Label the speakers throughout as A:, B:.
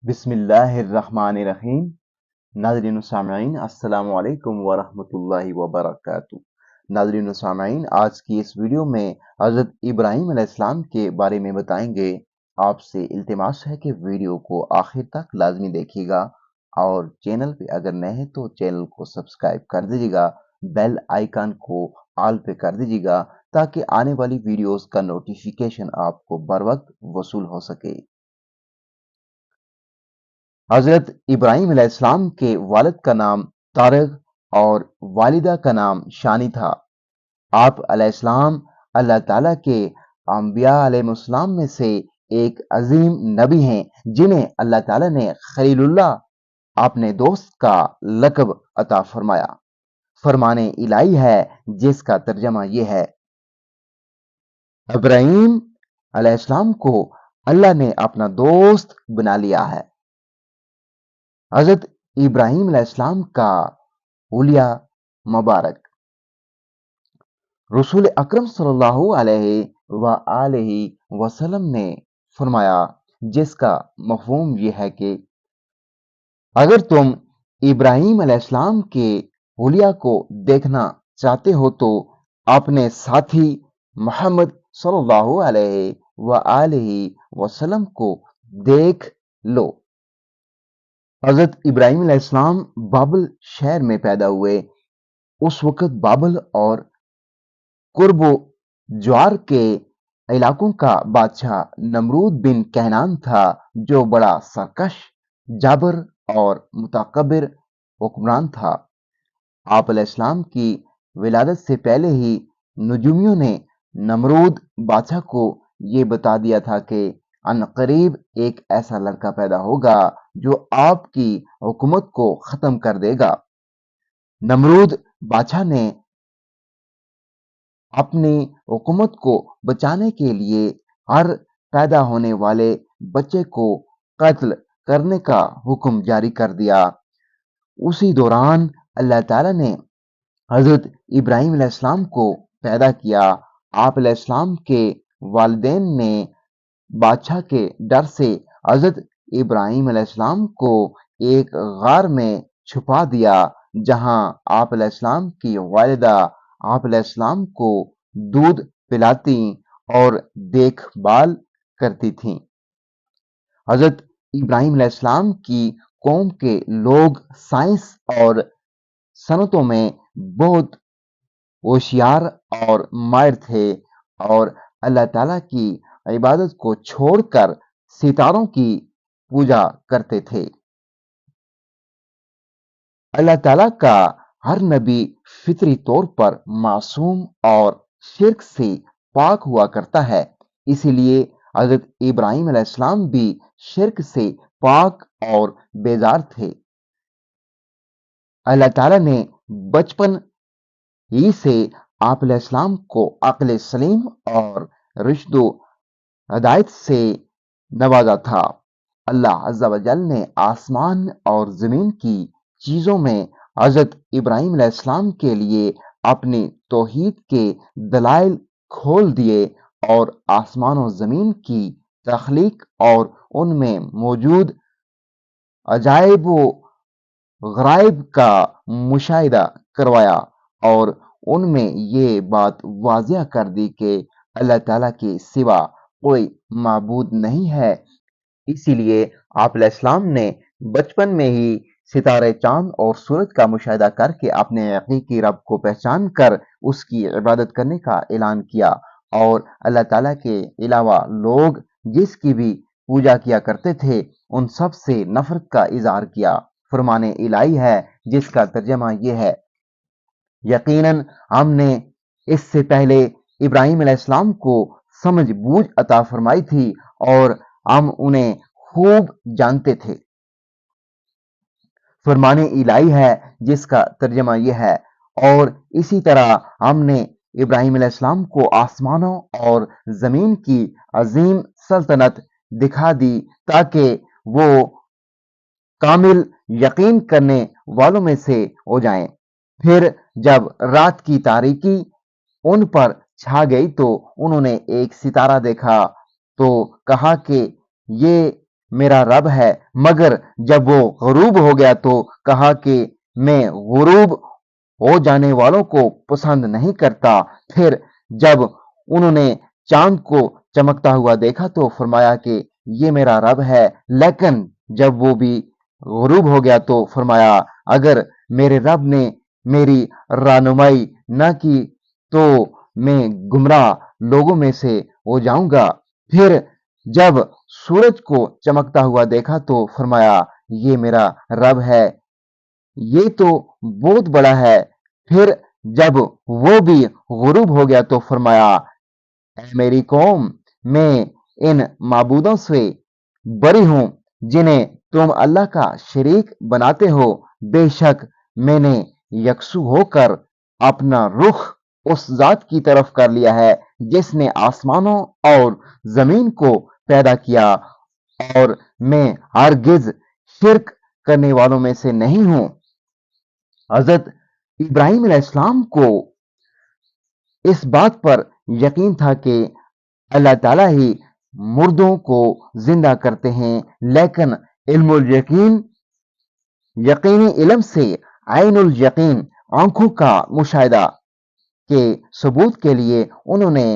A: بسم اللہ الرحمن الرحیم۔ ناظرین و سامعین، السلام علیکم ورحمۃ اللہ وبرکاتہ۔ ناظرین و سامعین، آج کی اس ویڈیو میں حضرت ابراہیم علیہ السلام کے بارے میں بتائیں گے۔ آپ سے التماس ہے کہ ویڈیو کو آخر تک لازمی دیکھیے گا، اور چینل پہ اگر نئے ہیں تو چینل کو سبسکرائب کر دیجیے گا، بیل آئیکن کو آل پہ کر دیجیے گا تاکہ آنے والی ویڈیوز کا نوٹیفیکیشن آپ کو بر وقت وصول ہو سکے۔ حضرت ابراہیم علیہ السلام کے والد کا نام طارق اور والدہ کا نام شانی تھا۔ آپ علیہ السلام اللہ تعالیٰ کے انبیاء علیہ السلام میں سے ایک عظیم نبی ہیں، جنہیں اللہ تعالیٰ نے خلیل اللہ، اپنے دوست کا لقب عطا فرمایا۔ فرمان الہی ہے جس کا ترجمہ یہ ہے: ابراہیم علیہ السلام کو اللہ نے اپنا دوست بنا لیا ہے۔ حضرت ابراہیم علیہ السلام کا حلیہ مبارک۔ رسول اکرم صلی اللہ علیہ وآلہ وسلم نے فرمایا، جس کا مفہوم یہ ہے کہ اگر تم ابراہیم علیہ السلام کے حلیہ کو دیکھنا چاہتے ہو تو اپنے ساتھی محمد صلی اللہ علیہ وآلہ وسلم کو دیکھ لو۔ حضرت ابراہیم علیہ السلام بابل شہر میں پیدا ہوئے۔ اس وقت بابل اور قرب و جوار کے علاقوں کا بادشاہ نمرود بن کینان تھا، جو بڑا سرکش، جابر اور متکبر حکمران تھا۔ آپ علیہ السلام کی ولادت سے پہلے ہی نجومیوں نے نمرود بادشاہ کو یہ بتا دیا تھا کہ عنقریب ایک ایسا لڑکا پیدا ہوگا جو آپ کی حکومت کو ختم کر دے گا۔ نمرود بادشاہ نے اپنی حکومت کو بچانے کے لیے ہر پیدا ہونے والے بچے کو قتل کرنے کا حکم جاری کر دیا۔ اسی دوران اللہ تعالیٰ نے حضرت ابراہیم علیہ السلام کو پیدا کیا۔ آپ علیہ السلام کے والدین نے بادشاہ کے ڈر سے حضرت ابراہیم علیہ السلام کو ایک غار میں چھپا دیا، جہاں آپ علیہ السلام کی والدہ آپ علیہ السلام کو دودھ پلاتی اور دیکھ بھال کرتی تھیں۔ حضرت ابراہیم علیہ السلام کی قوم کے لوگ سائنس اور صنعتوں میں بہت ہوشیار اور ماہر تھے، اور اللہ تعالیٰ کی عبادت کو چھوڑ کر ستاروں کی پوجا کرتے تھے۔ اللہ تعالیٰ کا ہر نبی فطری طور پر معصوم اور شرک سے پاک ہوا کرتا ہے، اسی لیے حضرت ابراہیم علیہ السلام بھی شرک سے پاک اور بیزار تھے۔ اللہ تعالیٰ نے بچپن ہی سے آپ علیہ السلام کو عقل سلیم اور رشد و ہدایت سے نوازا تھا۔ اللہ عز و جل نے آسمان اور زمین کی چیزوں میں حضرت ابراہیم علیہ السلام کے لیے اپنی توحید کے دلائل کھول دیے، اور آسمان و زمین کی تخلیق اور ان میں موجود عجائب و غرائب کا مشاہدہ کروایا، اور ان میں یہ بات واضح کر دی کہ اللہ تعالیٰ کے سوا کوئی معبود نہیں ہے۔ اسی لیے آپ علیہ السلام نے بچپن میں ہی ستارے، چاند اور سورج کا مشاہدہ کر کے اپنے حقیقی رب کو پہچان کر اس کی عبادت کرنے کا اعلان کیا، اور اللہ تعالیٰ کے علاوہ لوگ جس کی بھی پوجا کیا کرتے تھے ان سب سے نفرت کا اظہار کیا۔ فرمان الہی ہے جس کا ترجمہ یہ ہے: یقیناً ہم نے اس سے پہلے ابراہیم علیہ السلام کو سمجھ بوجھ عطا فرمائی تھی، اور ہم انہیں خوب جانتے تھے۔ فرمان الہی ہے جس کا ترجمہ یہ ہے: اور اسی طرح ہم نے ابراہیم علیہ السلام کو آسمانوں اور زمین کی عظیم سلطنت دکھا دی تاکہ وہ کامل یقین کرنے والوں میں سے ہو جائیں۔ پھر جب رات کی تاریکی ان پر چھا گئی تو انہوں نے ایک ستارہ دیکھا، تو کہا کہ یہ میرا رب ہے، مگر جب وہ غروب ہو گیا تو کہا کہ میں غروب ہو جانے والوں کو پسند نہیں کرتا۔ پھر جب انہوں نے چاند کو چمکتا ہوا دیکھا تو فرمایا کہ یہ میرا رب ہے، لیکن جب وہ بھی غروب ہو گیا تو فرمایا اگر میرے رب نے میری رہنمائی نہ کی تو میں گمراہ لوگوں میں سے ہو جاؤں گا۔ پھر جب سورج کو چمکتا ہوا دیکھا تو فرمایا یہ میرا رب ہے، یہ تو بہت بڑا ہے۔ پھر جب وہ بھی غروب ہو گیا تو فرمایا اے میری قوم، میں ان معبودوں سے بری ہوں جنہیں تم اللہ کا شریک بناتے ہو۔ بے شک میں نے یکسو ہو کر اپنا رخ اس ذات کی طرف کر لیا ہے جس نے آسمانوں اور زمین کو پیدا کیا، اور میں ہرگز شرک کرنے والوں میں سے نہیں ہوں۔ حضرت ابراہیم علیہ السلام کو اس بات پر یقین تھا کہ اللہ تعالیٰ ہی مردوں کو زندہ کرتے ہیں، لیکن علم الیقین، یقینی علم سے عین الیقین، آنکھوں کا مشاہدہ کے ثبوت کے لیے انہوں نے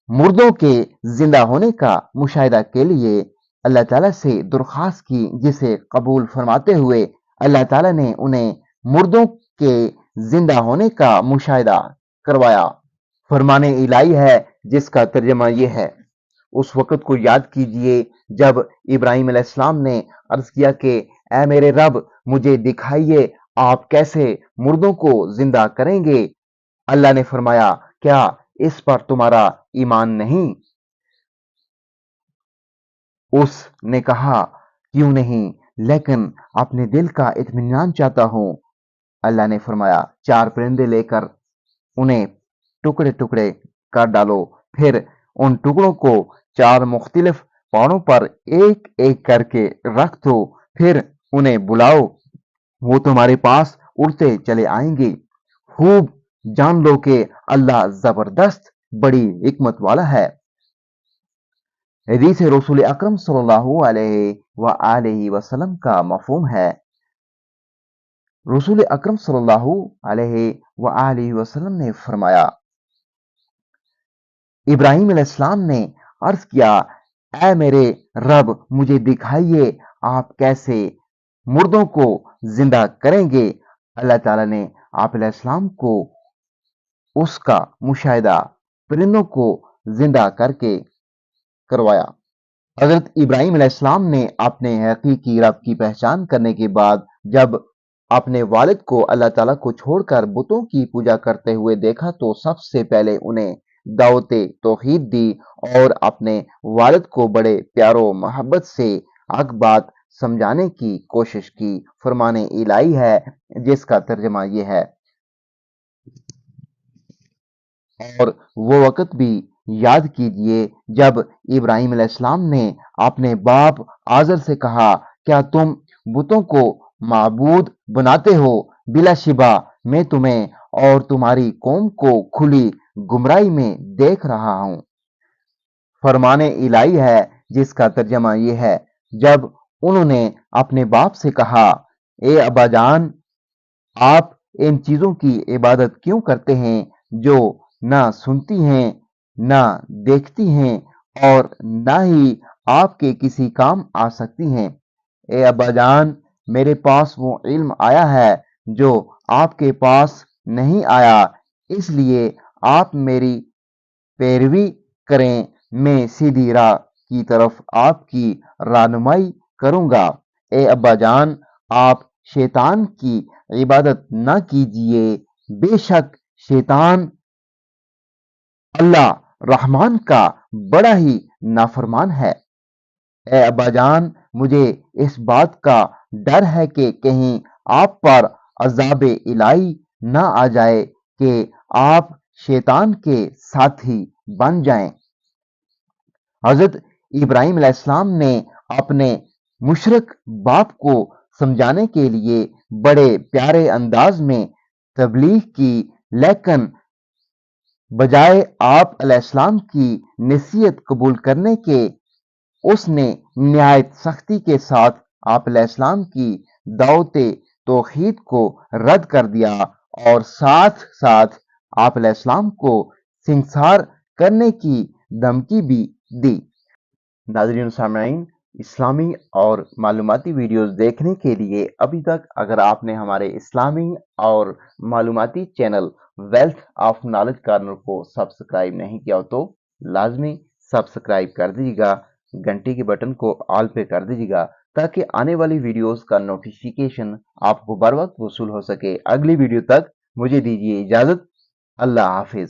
A: مردوں کے زندہ ہونے کا مشاہدہ کے لیے اللہ تعالیٰ سے درخواست کی، جسے قبول فرماتے ہوئے اللہ تعالیٰ نے انہیں مردوں کے زندہ ہونے کا مشاہدہ کروایا۔ فرمان الہی ہے جس کا ترجمہ یہ ہے۔ اس وقت کو یاد کیجئے جب ابراہیم علیہ السلام نے عرض کیا کہ اے میرے رب، مجھے دکھائیے آپ کیسے مردوں کو زندہ کریں گے۔ اللہ نے فرمایا کیا اس پر تمہارا ایمان نہیں؟ اس نے کہا کیوں نہیں، لیکن اپنے دل کا اطمینان چاہتا ہوں۔ اللہ نے فرمایا 4 پرندے لے کر انہیں ٹکڑے ٹکڑے کر ڈالو، پھر ان ٹکڑوں کو 4 مختلف پہاڑوں پر ایک ایک کر کے رکھ دو، پھر انہیں بلاؤ، وہ تمہارے پاس اڑتے چلے آئیں گے۔ خوب جان لو کہ اللہ زبردست بڑی حکمت والا ہے۔ حدیث رسول اکرم صلی اللہ علیہ وآلہ وسلم کا مفہوم ہے۔ رسول اکرم صلی اللہ علیہ وآلہ وسلم نے فرمایا، ابراہیم علیہ السلام نے عرض کیا اے میرے رب، مجھے دکھائیے آپ کیسے مردوں کو زندہ کریں گے۔ اللہ تعالیٰ نے آپ علیہ السلام کو اس کا مشاہدہ پرندوں کو زندہ کر کے کروایا۔ حضرت ابراہیم علیہ السلام نے اپنے حقیقی رب کی پہچان کرنے کے بعد جب اپنے والد کو اللہ تعالیٰ کو چھوڑ کر بتوں کی پوجا کرتے ہوئے دیکھا تو سب سے پہلے انہیں دعوت توحید دی اور اپنے والد کو بڑے پیار و محبت سے حق بات سمجھانے کی کوشش کی۔ فرمان الہی ہے جس کا ترجمہ یہ ہے۔ اور وہ وقت بھی یاد کیجئے جب ابراہیم علیہ السلام نے اپنے باپ آزر سے کہا کیا تم بتوں کو معبود بناتے ہو؟ بلا شبہ میں تمہیں اور تمہاری قوم کو کھلی گمراہی میں دیکھ رہا ہوں۔ فرمان الہی ہے جس کا ترجمہ یہ ہے۔ جب انہوں نے اپنے باپ سے کہا اے ابا جان، آپ ان چیزوں کی عبادت کیوں کرتے ہیں جو نہ سنتی ہیں نہ دیکھتی ہیں اور نہ ہی آپ کے کسی کام آ سکتی ہیں؟ اے ابا جان، میرے پاس وہ علم آیا ہے جو آپ کے پاس نہیں آیا، اس لیے آپ میری پیروی کریں، میں سیدھی راہ کی طرف آپ کی رہنمائی کروں گا۔ اے ابا جان، آپ شیطان کی عبادت نہ کیجیے، بے شک شیطان اللہ رحمان کا بڑا ہی نافرمان ہے۔ اے ابا جان، مجھے اس بات کا ڈر ہے کہ کہیں آپ پر عذاب الہی نہ آ جائے کہ آپ شیطان کے ساتھی بن جائیں۔ حضرت ابراہیم علیہ السلام نے اپنے مشرک باپ کو سمجھانے کے لیے بڑے پیارے انداز میں تبلیغ کی، لیکن بجائے آپ علیہ السلام کی نصیحت قبول کرنے کے اس نے نہایت سختی کے ساتھ آپ علیہ السلام کی دعوت توحید کو رد کر دیا اور ساتھ ساتھ آپ علیہ السلام کو سنسار کرنے کی دھمکی بھی دی۔ ناظرین سامعین، اسلامی اور معلوماتی ویڈیوز دیکھنے کے لیے ابھی تک اگر آپ نے ہمارے اسلامی اور معلوماتی channel wealth of knowledge corner کو سبسکرائب نہیں کیا ہو تو لازمی سبسکرائب کر دیجیے گا، گھنٹی کے بٹن کو آل پہ کر دیجیے گا تاکہ آنے والی ویڈیوز کا نوٹیفیکیشن آپ کو بر وقت وصول ہو سکے۔ اگلی ویڈیو تک مجھے دیجیے اجازت۔ اللہ حافظ۔